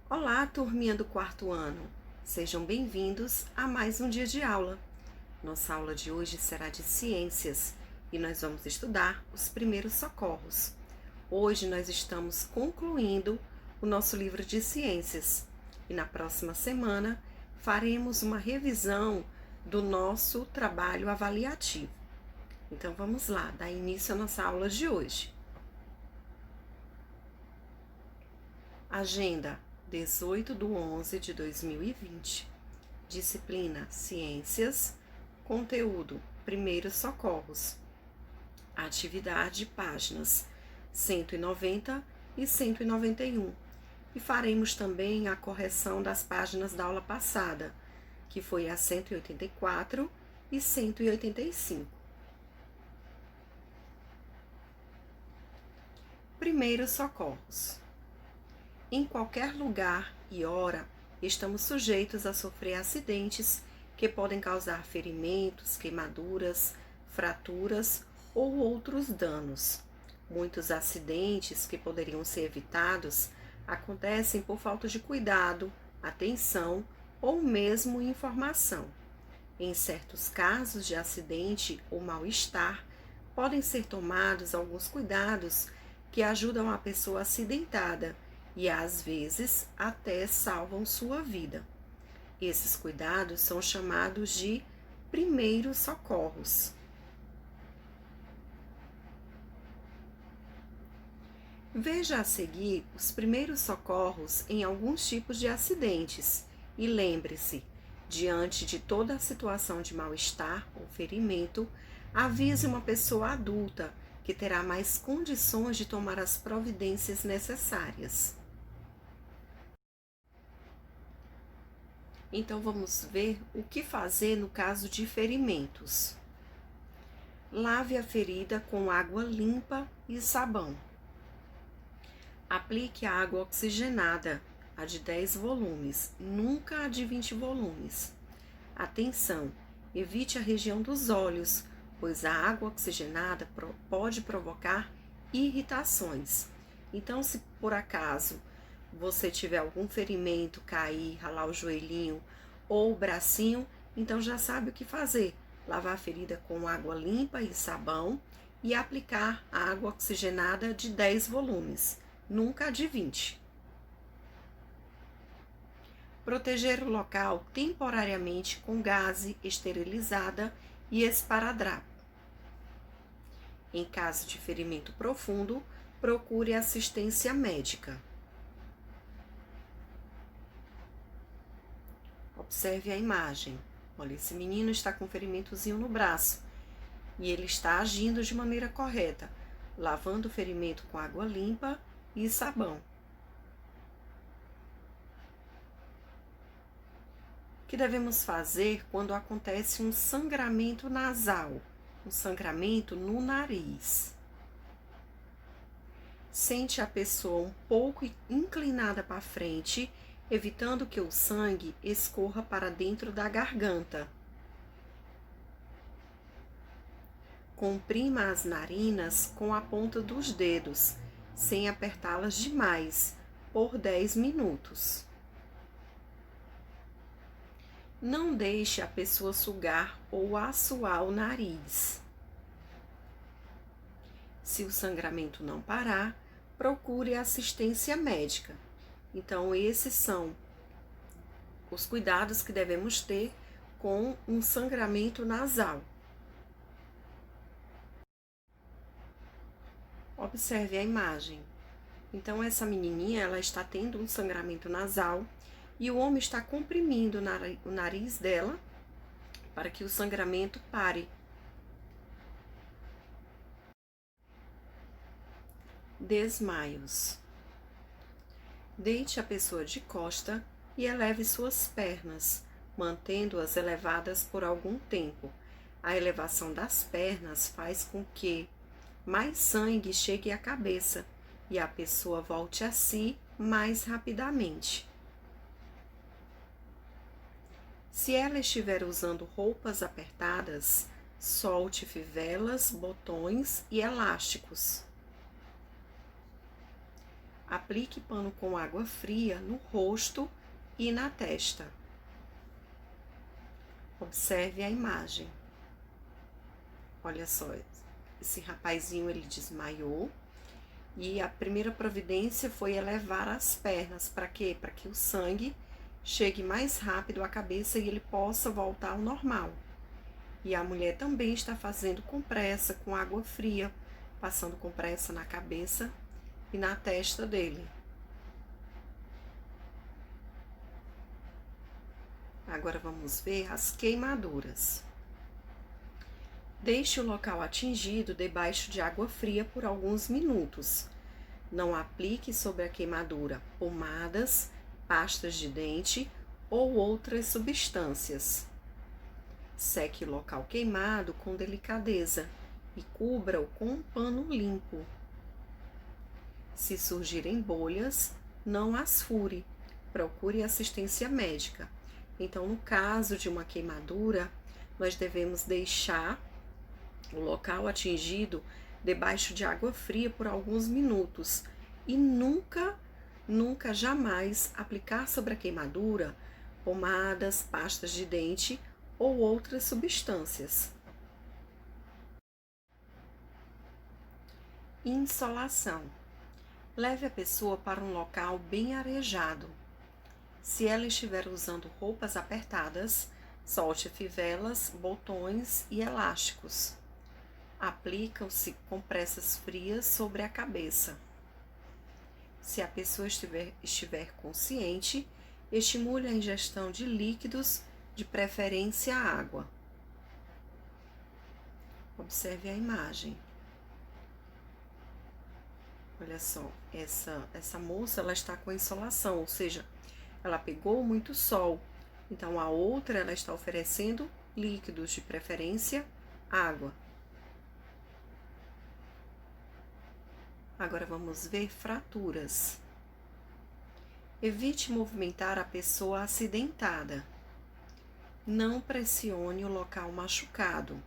Olá, turminha do quarto ano. Sejam bem-vindos a mais um dia de aula. Nossa aula de hoje será de ciências e nós vamos estudar os primeiros socorros. Hoje nós estamos concluindo o nosso livro de ciências e na próxima semana faremos uma revisão do nosso trabalho avaliativo. Então vamos lá, dar início à nossa aula de hoje. Agenda 18/11/2020. Disciplina Ciências. Conteúdo Primeiros Socorros. Atividade páginas 190 e 191. E faremos também a correção das páginas da aula passada, que foi a 184 e 185. Primeiros socorros. Em qualquer lugar e hora, estamos sujeitos a sofrer acidentes que podem causar ferimentos, queimaduras, fraturas ou outros danos. Muitos acidentes que poderiam ser evitados acontecem por falta de cuidado, atenção ou mesmo informação. Em certos casos de acidente ou mal-estar, podem ser tomados alguns cuidados que ajudam a pessoa acidentada e às vezes até salvam sua vida. Esses cuidados são chamados de primeiros socorros. Veja a seguir os primeiros socorros em alguns tipos de acidentes e lembre-se, diante de toda a situação de mal-estar ou ferimento, avise uma pessoa adulta que terá mais condições de tomar as providências necessárias. Então vamos ver o que fazer no caso de ferimentos. Lave a ferida com água limpa e sabão. Aplique a água oxigenada, a de 10 volumes, nunca a de 20 volumes. Atenção, evite a região dos olhos, pois a água oxigenada pode provocar irritações. Então, se por acaso você tiver algum ferimento, cair, ralar o joelhinho ou o bracinho, então já sabe o que fazer. Lavar a ferida com água limpa e sabão e aplicar a água oxigenada de 10 volumes, nunca a de 20. Proteger o local temporariamente com gaze esterilizada e esparadrapo. Em caso de ferimento profundo, procure assistência médica. Observe a imagem. Olha, esse menino está com um ferimentozinho no braço e ele está agindo de maneira correta, lavando o ferimento com água limpa e sabão. O que devemos fazer quando acontece um sangramento nasal, um sangramento no nariz? Sente a pessoa um pouco inclinada para frente, evitando que o sangue escorra para dentro da garganta. Comprima as narinas com a ponta dos dedos, sem apertá-las demais, por 10 minutos. Não deixe a pessoa sugar ou assoar o nariz. Se o sangramento não parar, procure assistência médica. Então, esses são os cuidados que devemos ter com um sangramento nasal. Observe a imagem. Então, essa menininha, ela está tendo um sangramento nasal e o homem está comprimindo o nariz dela para que o sangramento pare. Desmaios. Deite a pessoa de costa e eleve suas pernas, mantendo-as elevadas por algum tempo. A elevação das pernas faz com que mais sangue chegue à cabeça e a pessoa volte a si mais rapidamente. Se ela estiver usando roupas apertadas, solte fivelas, botões e elásticos. Aplique pano com água fria no rosto e na testa. Observe a imagem. Olha só, esse rapazinho ele desmaiou e a primeira providência foi elevar as pernas. Para quê? Para que o sangue chegue mais rápido à cabeça e ele possa voltar ao normal. E a mulher também está fazendo compressa com água fria, passando compressa na cabeça e na testa dele. Agora vamos ver as queimaduras. Deixe o local atingido debaixo de água fria por alguns minutos. Não aplique sobre a queimadura pomadas, pastas de dente ou outras substâncias. Seque o local queimado com delicadeza e cubra-o com um pano limpo. Se surgirem bolhas, não as fure. Procure assistência médica. Então, no caso de uma queimadura, nós devemos deixar o local atingido debaixo de água fria por alguns minutos e nunca, jamais aplicar sobre a queimadura pomadas, pastas de dente ou outras substâncias. Insolação. Leve a pessoa para um local bem arejado. Se ela estiver usando roupas apertadas, solte fivelas, botões e elásticos. Aplicam-se compressas frias sobre a cabeça. Se a pessoa estiver consciente, estimule a ingestão de líquidos, de preferência água. Observe a imagem. Olha só, essa moça ela está com insolação, ou seja, ela pegou muito sol. Então, a outra, ela está oferecendo líquidos, de preferência, água. Agora, vamos ver fraturas. Evite movimentar a pessoa acidentada. Não pressione o local machucado.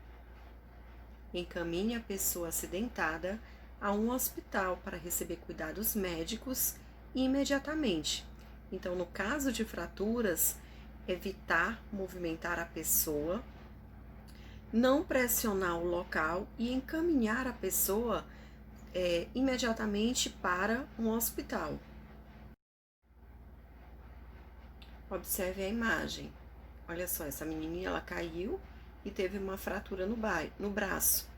Encaminhe a pessoa acidentada a um hospital para receber cuidados médicos imediatamente. Então, no caso de fraturas, evitar movimentar a pessoa, não pressionar o local e encaminhar a pessoa imediatamente para um hospital. Observe a imagem. Olha só, essa menininha ela caiu e teve uma fratura no braço.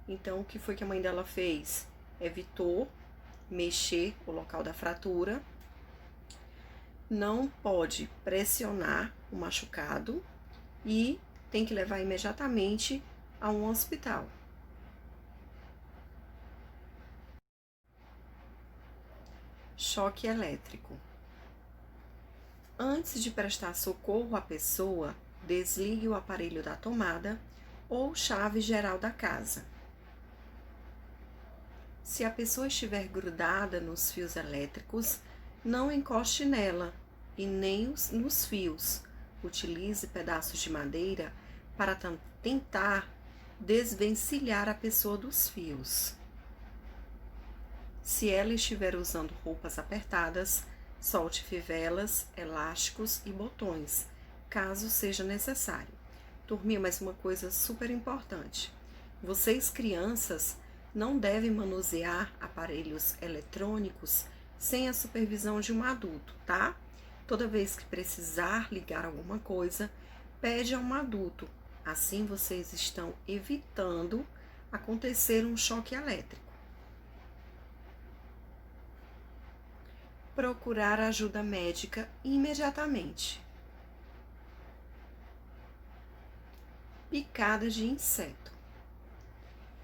Então, o que foi que a mãe dela fez? Evitou mexer o local da fratura. Não pode pressionar o machucado e tem que levar imediatamente a um hospital. Choque elétrico. Antes de prestar socorro à pessoa, desligue o aparelho da tomada ou chave geral da casa. Se a pessoa estiver grudada nos fios elétricos, não encoste nela e nem nos fios. Utilize pedaços de madeira para tentar desvencilhar a pessoa dos fios. Se ela estiver usando roupas apertadas, solte fivelas, elásticos e botões, caso seja necessário. Turminha, mas uma coisa super importante. Vocês, crianças, não devem manusear aparelhos eletrônicos sem a supervisão de um adulto, tá? Toda vez que precisar ligar alguma coisa, pede a um adulto. Assim vocês estão evitando acontecer um choque elétrico. Procurar ajuda médica imediatamente. Picada de inseto.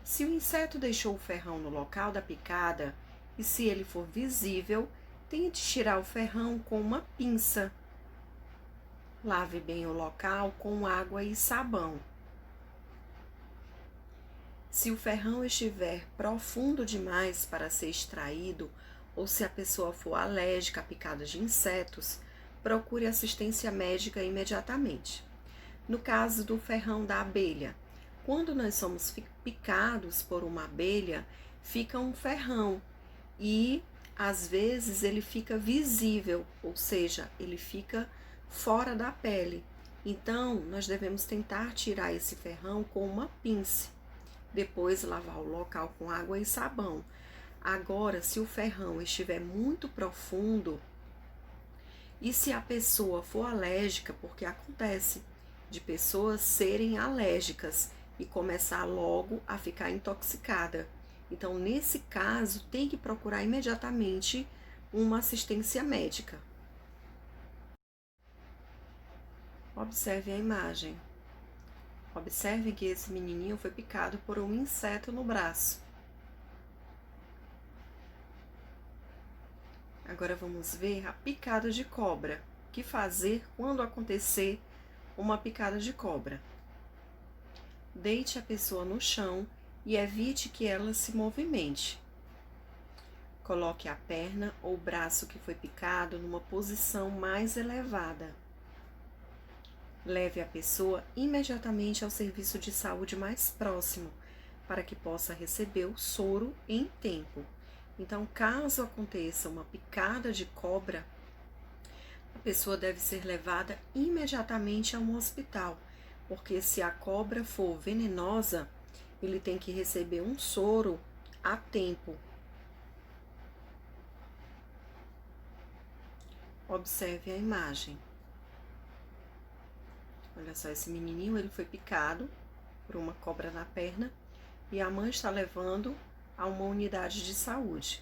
Se o inseto deixou o ferrão no local da picada e se ele for visível, tente tirar o ferrão com uma pinça. Lave bem o local com água e sabão. Se o ferrão estiver profundo demais para ser extraído ou se a pessoa for alérgica a picadas de insetos, procure assistência médica imediatamente. No caso do ferrão da abelha, quando nós somos picados por uma abelha, fica um ferrão e às vezes ele fica visível, ou seja, ele fica fora da pele. Então, nós devemos tentar tirar esse ferrão com uma pinça. Depois, lavar o local com água e sabão. Agora, se o ferrão estiver muito profundo e se a pessoa for alérgica, porque acontece de pessoas serem alérgicas e começar logo a ficar intoxicada. Então, nesse caso, tem que procurar imediatamente uma assistência médica. Observe a imagem. Observe que esse menininho foi picado por um inseto no braço. Agora vamos ver a picada de cobra. O que fazer quando acontecer uma picada de cobra? Deite a pessoa no chão e evite que ela se movimente. Coloque a perna ou braço que foi picado numa posição mais elevada. Leve a pessoa imediatamente ao serviço de saúde mais próximo, para que possa receber o soro em tempo. Então, caso aconteça uma picada de cobra, a pessoa deve ser levada imediatamente a um hospital, porque se a cobra for venenosa, ele tem que receber um soro a tempo. Observe a imagem. Olha só, esse menininho, ele foi picado por uma cobra na perna e a mãe está levando a uma unidade de saúde.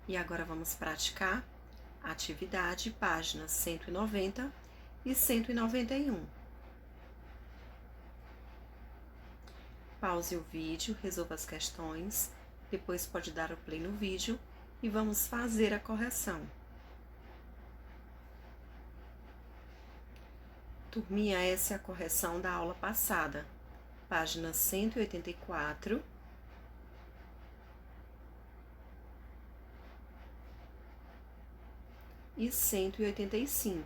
E agora vamos praticar a atividade páginas 190 e 191. Pause o vídeo, resolva as questões, depois pode dar o play no vídeo e vamos fazer a correção. Turminha, essa é a correção da aula passada, página 184 e 185.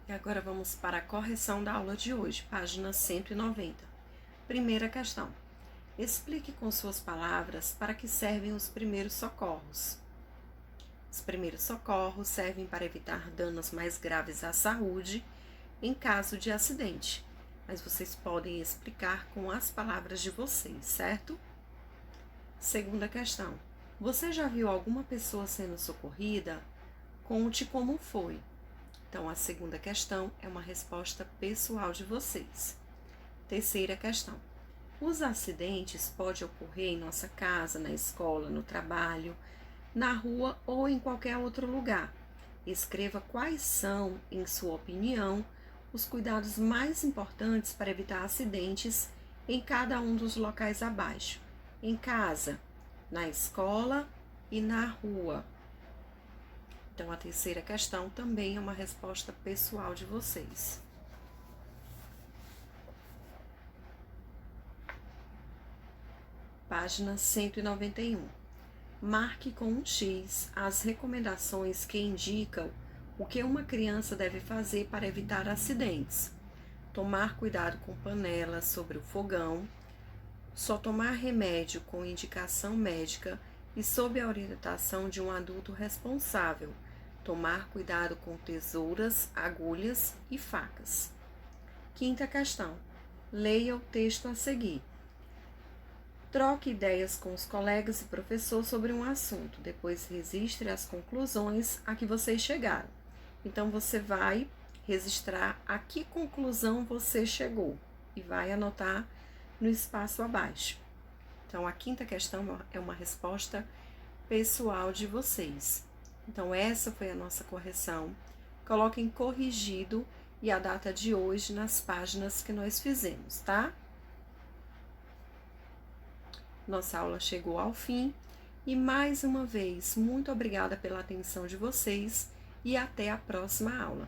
E agora vamos para a correção da aula de hoje, página 190. Primeira questão. Explique com suas palavras para que servem os primeiros socorros. Os primeiros socorros servem para evitar danos mais graves à saúde em caso de acidente, mas vocês podem explicar com as palavras de vocês, certo? Segunda questão. Você já viu alguma pessoa sendo socorrida? Conte como foi. Então, a segunda questão é uma resposta pessoal de vocês. Terceira questão. Os acidentes podem ocorrer em nossa casa, na escola, no trabalho, na rua ou em qualquer outro lugar. Escreva quais são, em sua opinião, os cuidados mais importantes para evitar acidentes em cada um dos locais abaixo. Em casa, na escola e na rua. Então, a terceira questão também é uma resposta pessoal de vocês. Página 191. Marque com um X as recomendações que indicam o que uma criança deve fazer para evitar acidentes. Tomar cuidado com panelas sobre o fogão. Só tomar remédio com indicação médica e sob a orientação de um adulto responsável. Tomar cuidado com tesouras, agulhas e facas. Quinta questão. Leia o texto a seguir. Troque ideias com os colegas e professor sobre um assunto. Depois registre as conclusões a que vocês chegaram. Então, você vai registrar a que conclusão você chegou e vai anotar no espaço abaixo. Então, a quinta questão é uma resposta pessoal de vocês. Então, essa foi a nossa correção. Coloquem corrigido e a data de hoje nas páginas que nós fizemos, tá? Nossa aula chegou ao fim e, mais uma vez, muito obrigada pela atenção de vocês e até a próxima aula.